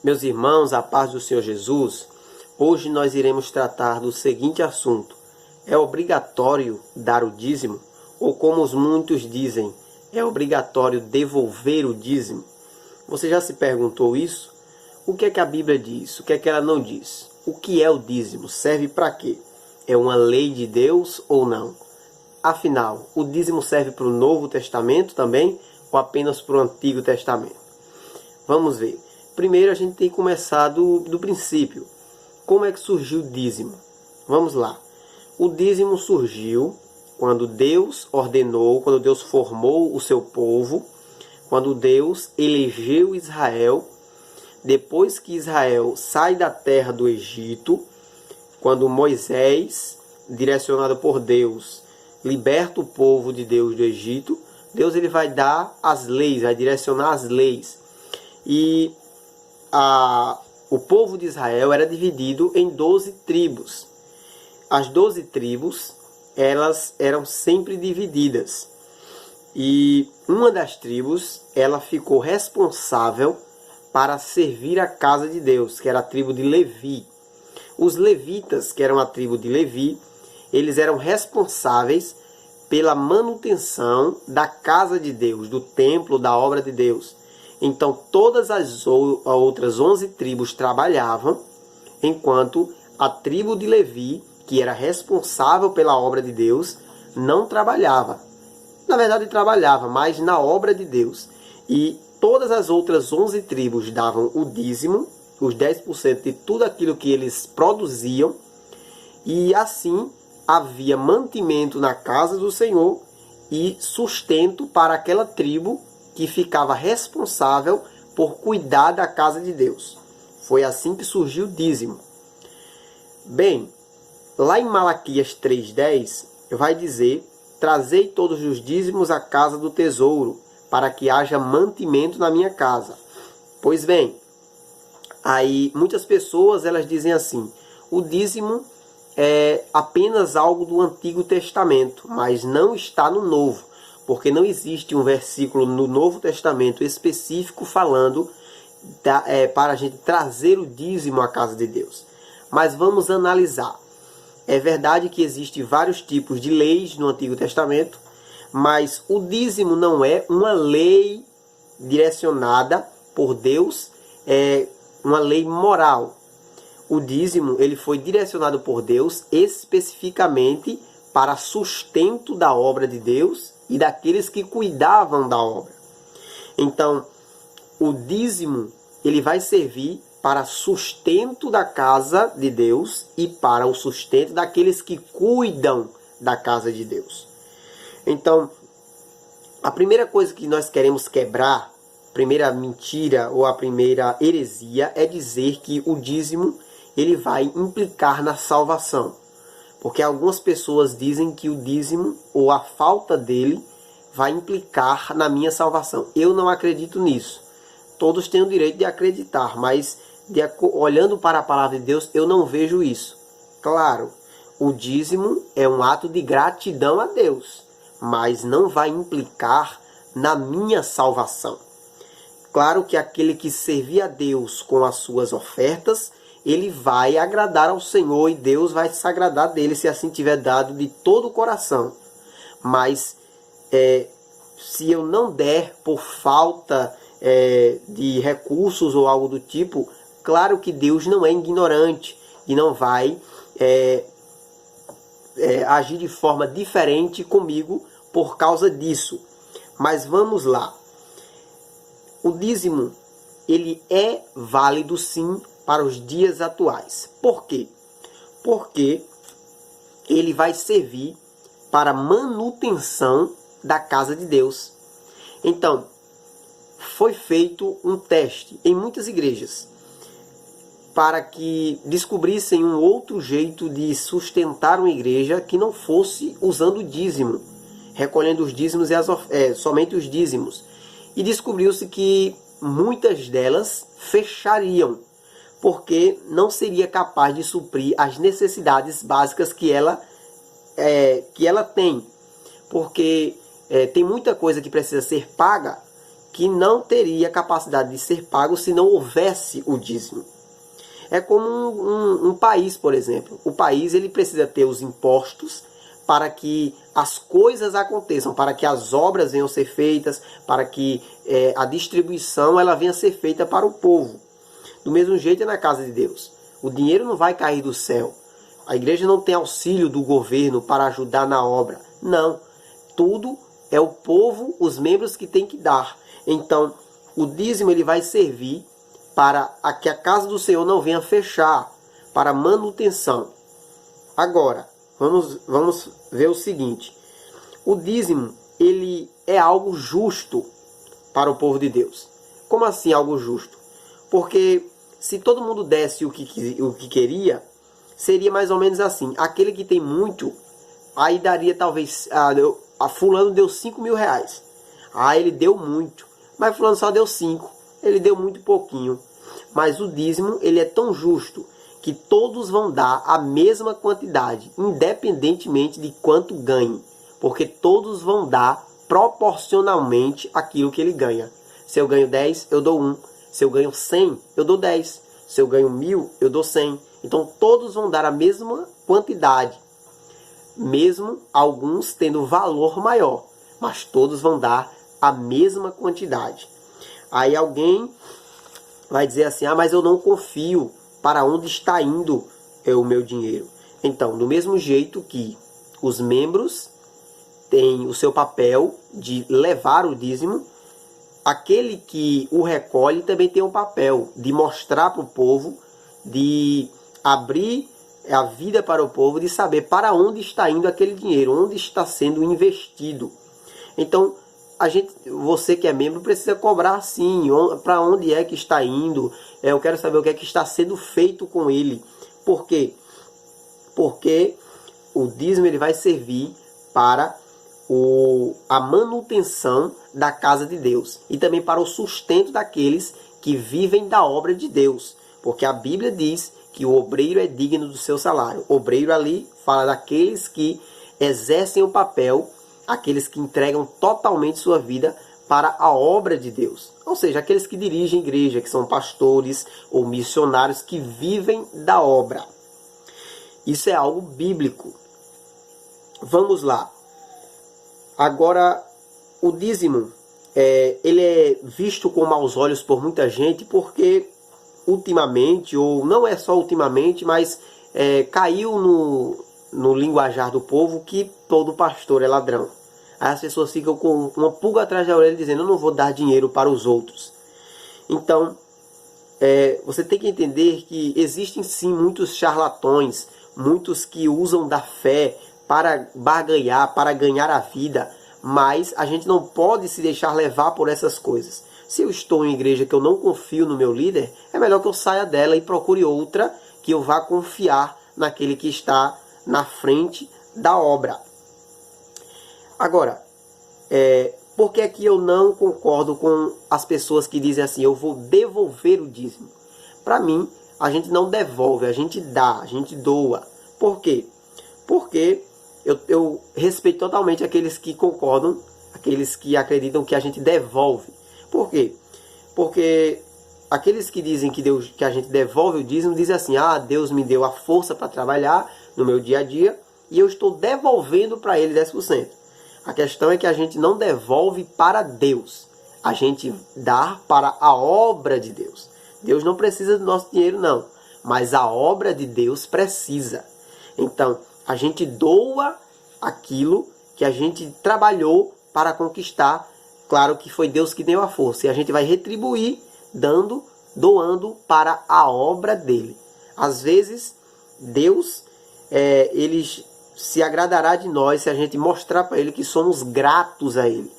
Meus irmãos, a paz do Senhor Jesus, hoje nós iremos tratar do seguinte assunto: é obrigatório dar o dízimo? Ou como os muitos dizem, é obrigatório devolver o dízimo? Você já se perguntou isso? O que é que a Bíblia diz? O que é que ela não diz? O que é o dízimo? Serve para quê? É uma lei de Deus ou não? Afinal, o dízimo serve para o Novo Testamento também ou apenas para o Antigo Testamento? Vamos ver. Primeiro a gente tem que começar do princípio. Como é que surgiu o dízimo? Vamos lá. O dízimo surgiu quando Deus ordenou, quando Deus formou o seu povo, quando Deus elegeu Israel, depois que Israel sai da terra do Egito, quando Moisés, direcionado por Deus, liberta o povo de Deus do Egito, Deus ele vai dar as leis, vai direcionar as leis. E o povo de Israel era dividido em 12 tribos. As 12 tribos, elas eram sempre divididas. E uma das tribos, ela ficou responsável para servir a casa de Deus, que era a tribo de Levi. Os levitas, que eram a tribo de Levi, eles eram responsáveis pela manutenção da casa de Deus, do templo, da obra de Deus. Então, todas as outras 11 tribos trabalhavam, enquanto a tribo de Levi, que era responsável pela obra de Deus, não trabalhava. Na verdade, trabalhava, mas na obra de Deus. E todas as outras 11 tribos davam o dízimo, os 10% de tudo aquilo que eles produziam, e assim havia mantimento na casa do Senhor e sustento para aquela tribo que ficava responsável por cuidar da casa de Deus. Foi assim que surgiu o dízimo. Bem, lá em Malaquias 3,10, vai dizer: trazei todos os dízimos à casa do tesouro, para que haja mantimento na minha casa. Pois bem, aí muitas pessoas elas dizem assim: o dízimo é apenas algo do Antigo Testamento, mas não está no Novo. Porque não existe um versículo no Novo Testamento específico falando para a gente trazer o dízimo à casa de Deus. Mas vamos analisar. É verdade que existem vários tipos de leis no Antigo Testamento, mas o dízimo não é uma lei direcionada por Deus, é uma lei moral. O dízimo ele foi direcionado por Deus especificamente para sustento da obra de Deus e daqueles que cuidavam da obra. Então, o dízimo ele vai servir para sustento da casa de Deus e para o sustento daqueles que cuidam da casa de Deus. Então, a primeira coisa que nós queremos quebrar, a primeira mentira ou a primeira heresia, é dizer que o dízimo ele vai implicar na salvação. Porque algumas pessoas dizem que o dízimo ou a falta dele vai implicar na minha salvação. Eu não acredito nisso. Todos têm o direito de acreditar, mas olhando para a palavra de Deus, eu não vejo isso. Claro, o dízimo é um ato de gratidão a Deus, mas não vai implicar na minha salvação. Claro que aquele que servir a Deus com as suas ofertas, ele vai agradar ao Senhor e Deus vai se agradar dele se assim tiver dado de todo o coração. Mas se eu não der por falta de recursos ou algo do tipo, claro que Deus não é ignorante e não vai agir de forma diferente comigo por causa disso. Mas vamos lá. O dízimo, ele é válido sim para os dias atuais. Por quê? Porque ele vai servir para manutenção da casa de Deus. Então, foi feito um teste em muitas igrejas para que descobrissem um outro jeito de sustentar uma igreja que não fosse usando o dízimo, recolhendo os dízimos e somente os dízimos. E descobriu-se que muitas delas fechariam, porque não seria capaz de suprir as necessidades básicas que ela tem. Porque tem muita coisa que precisa ser paga que não teria capacidade de ser pago se não houvesse o dízimo. É como um país, por exemplo. O país ele precisa ter os impostos para que as coisas aconteçam, para que as obras venham a ser feitas, para que a distribuição ela venha a ser feita para o povo. Do mesmo jeito é na casa de Deus. O dinheiro não vai cair do céu. A igreja não tem auxílio do governo para ajudar na obra. Não. Tudo é o povo, os membros que tem que dar. Então, o dízimo ele vai servir para que a casa do Senhor não venha fechar, para manutenção. Agora, vamos ver o seguinte. O dízimo, ele é algo justo para o povo de Deus. Como assim algo justo? Porque se todo mundo desse o que queria, seria mais ou menos assim. Aquele que tem muito, aí daria talvez... a fulano deu 5 mil reais. Ele deu muito. Mas fulano só deu 5. Ele deu muito pouquinho. Mas o dízimo, ele é tão justo que todos vão dar a mesma quantidade, independentemente de quanto ganhe. Porque todos vão dar proporcionalmente aquilo que ele ganha. Se eu ganho 10, eu dou 1. Se eu ganho 100, eu dou 10. Se eu ganho 1000, eu dou 100. Então todos vão dar a mesma quantidade. Mesmo alguns tendo valor maior. Mas todos vão dar a mesma quantidade. Aí alguém vai dizer assim, mas eu não confio para onde está indo o meu dinheiro. Então, do mesmo jeito que os membros têm o seu papel de levar o dízimo, aquele que o recolhe também tem um papel de mostrar para o povo, de abrir a vida para o povo, de saber para onde está indo aquele dinheiro, onde está sendo investido. Então, você que é membro precisa cobrar sim, para onde é que está indo, eu quero saber o que é que está sendo feito com ele. Por quê? Porque o dízimo ele vai servir para a manutenção da casa de Deus e também para o sustento daqueles que vivem da obra de Deus, porque a Bíblia diz que o obreiro é digno do seu salário. O obreiro ali fala daqueles que exercem o papel, aqueles que entregam totalmente sua vida para a obra de Deus. Ou seja, aqueles que dirigem a igreja, que são pastores ou missionários que vivem da obra. Isso é algo bíblico. Vamos lá. Agora, o dízimo, ele é visto com maus olhos por muita gente porque ultimamente, ou não é só ultimamente, mas caiu no linguajar do povo que todo pastor é ladrão. Aí as pessoas ficam com uma pulga atrás da orelha dizendo, eu não vou dar dinheiro para os outros. Então, você tem que entender que existem sim muitos charlatões, muitos que usam da fé para barganhar, para ganhar a vida, mas a gente não pode se deixar levar por essas coisas. Se eu estou em igreja que eu não confio no meu líder, é melhor que eu saia dela e procure outra que eu vá confiar naquele que está na frente da obra. Agora, por que é que eu não concordo com as pessoas que dizem assim, eu vou devolver o dízimo? Para mim, a gente não devolve, a gente dá, a gente doa. Por quê? Porque eu respeito totalmente aqueles que concordam, aqueles que acreditam que a gente devolve. Por quê? Porque aqueles que dizem que a gente devolve o dízimo, dizem assim, Deus me deu a força para trabalhar no meu dia a dia e eu estou devolvendo para ele 10%. A questão é que a gente não devolve para Deus. A gente dá para a obra de Deus. Deus não precisa do nosso dinheiro, não. Mas a obra de Deus precisa. Então, a gente doa aquilo que a gente trabalhou para conquistar. Claro que foi Deus que deu a força. E a gente vai retribuir doando para a obra dele. Às vezes, Deus, ele se agradará de nós se a gente mostrar para ele que somos gratos a ele.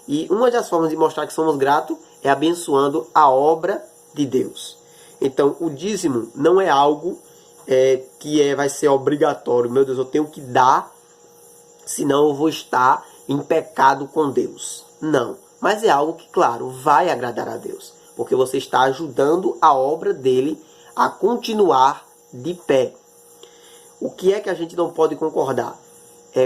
E uma das formas de mostrar que somos gratos é abençoando a obra de Deus. Então, o dízimo não é algo que vai ser obrigatório. Meu Deus, eu tenho que dar, senão eu vou estar em pecado com Deus. Não. Mas é algo que, claro, vai agradar a Deus. Porque você está ajudando a obra dele a continuar de pé. O que é que a gente não pode concordar?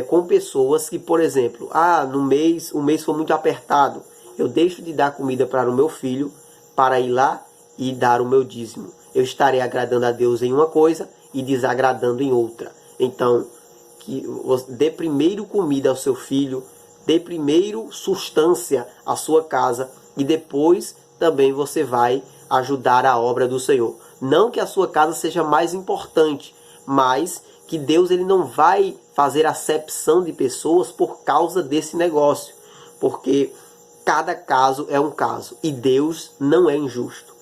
Com pessoas que, por exemplo, o mês foi muito apertado Eu deixo de dar comida para o meu filho para ir lá e dar o meu dízimo. Eu estarei agradando a Deus em uma coisa e desagradando em outra. Então, que dê primeiro comida ao seu filho, dê primeiro sustância à sua casa e depois também você vai ajudar a obra do Senhor. Não que a sua casa seja mais importante, mas que Deus ele não vai fazer acepção de pessoas por causa desse negócio, porque cada caso é um caso e Deus não é injusto.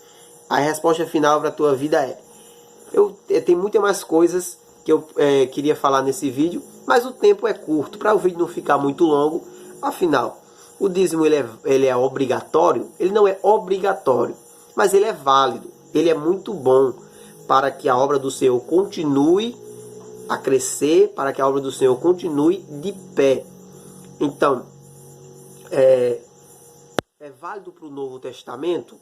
A resposta final para a tua vida é: eu tenho muitas mais coisas que eu queria falar nesse vídeo, mas o tempo é curto, para o vídeo não ficar muito longo. Afinal, o dízimo ele é obrigatório? Ele não é obrigatório, mas ele é válido, ele é muito bom para que a obra do Senhor continue a crescer, para que a obra do Senhor continue de pé. Então, é válido para o Novo Testamento?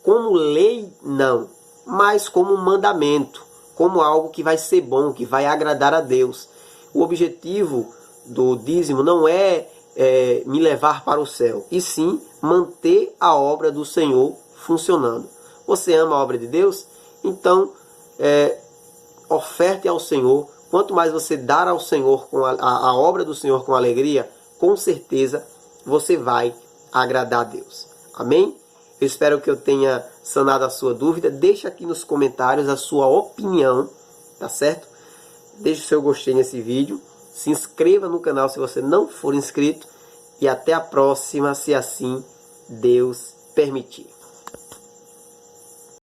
Como lei, não, mas como mandamento, como algo que vai ser bom, que vai agradar a Deus. O objetivo do dízimo não é me levar para o céu, e sim manter a obra do Senhor funcionando. Você ama a obra de Deus? Então, oferte ao Senhor. Quanto mais você dar ao Senhor, com a obra do Senhor com alegria, com certeza você vai agradar a Deus. Amém? Eu espero que eu tenha sanado a sua dúvida. Deixa aqui nos comentários a sua opinião, tá certo? Deixe o seu gostei nesse vídeo. Se inscreva no canal se você não for inscrito. E até a próxima, se assim Deus permitir.